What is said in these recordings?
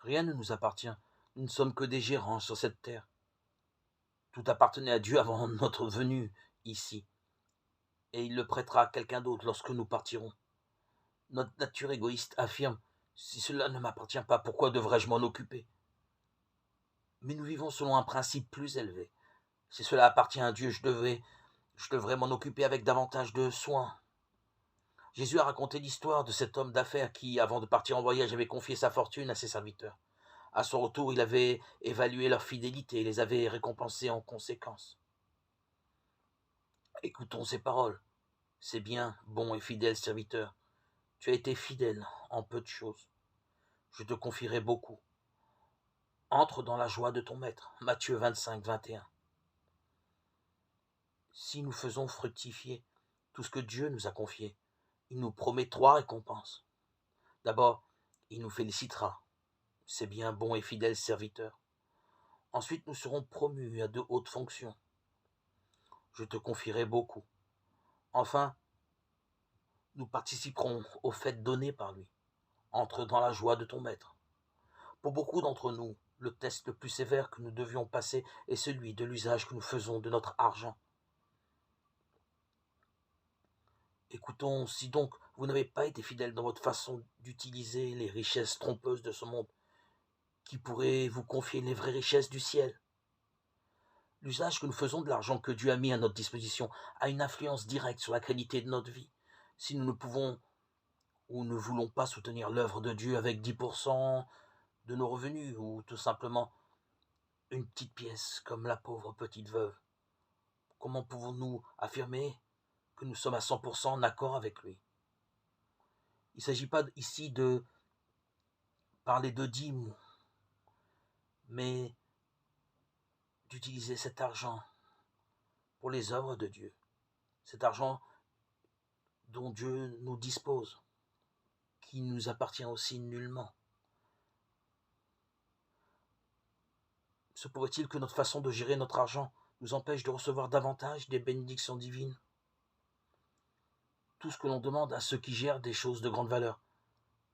Rien ne nous appartient. Nous ne sommes que des gérants sur cette terre. Tout appartenait à Dieu avant notre venue ici, et il le prêtera à quelqu'un d'autre lorsque nous partirons. Notre nature égoïste affirme: si cela ne m'appartient pas, pourquoi devrais-je m'en occuper? Mais nous vivons selon un principe plus élevé. Si cela appartient à Dieu, je devrais m'en occuper avec davantage de soin. Jésus a raconté l'histoire de cet homme d'affaires qui, avant de partir en voyage, avait confié sa fortune à ses serviteurs. À son retour, il avait évalué leur fidélité et les avait récompensés en conséquence. Écoutons ces paroles. C'est bien, bon et fidèle serviteur. Tu as été fidèle en peu de choses. Je te confierai beaucoup. Entre dans la joie de ton maître. Matthieu 25, 21. Si nous faisons fructifier tout ce que Dieu nous a confié, il nous promet 3 récompenses. D'abord, il nous félicitera. C'est bien, bon et fidèle serviteur. Ensuite, nous serons promus à de hautes fonctions. Je te confierai beaucoup. Enfin, nous participerons aux fêtes données par lui. Entre dans la joie de ton maître. Pour beaucoup d'entre nous, le test le plus sévère que nous devions passer est celui de l'usage que nous faisons de notre argent. Écoutons, si donc vous n'avez pas été fidèle dans votre façon d'utiliser les richesses trompeuses de ce monde, qui pourrait vous confier les vraies richesses du ciel? L'usage que nous faisons de l'argent que Dieu a mis à notre disposition a une influence directe sur la qualité de notre vie. Si nous ne pouvons ou ne voulons pas soutenir l'œuvre de Dieu avec 10% de nos revenus, ou tout simplement une petite pièce comme la pauvre petite veuve, comment pouvons-nous affirmer que nous sommes à 100% en accord avec lui? Il ne s'agit pas ici de parler de dîmes, mais d'utiliser cet argent pour les œuvres de Dieu, cet argent dont Dieu nous dispose, qui nous appartient aussi nullement. Se pourrait-il que notre façon de gérer notre argent nous empêche de recevoir davantage des bénédictions divines? Tout ce que l'on demande à ceux qui gèrent des choses de grande valeur,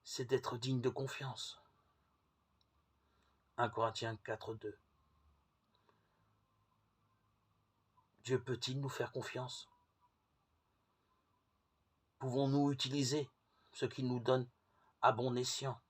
c'est d'être digne de confiance. 1 Corinthiens 4, 2. Dieu peut-il nous faire confiance? Pouvons-nous utiliser ce qu'il nous donne à bon escient?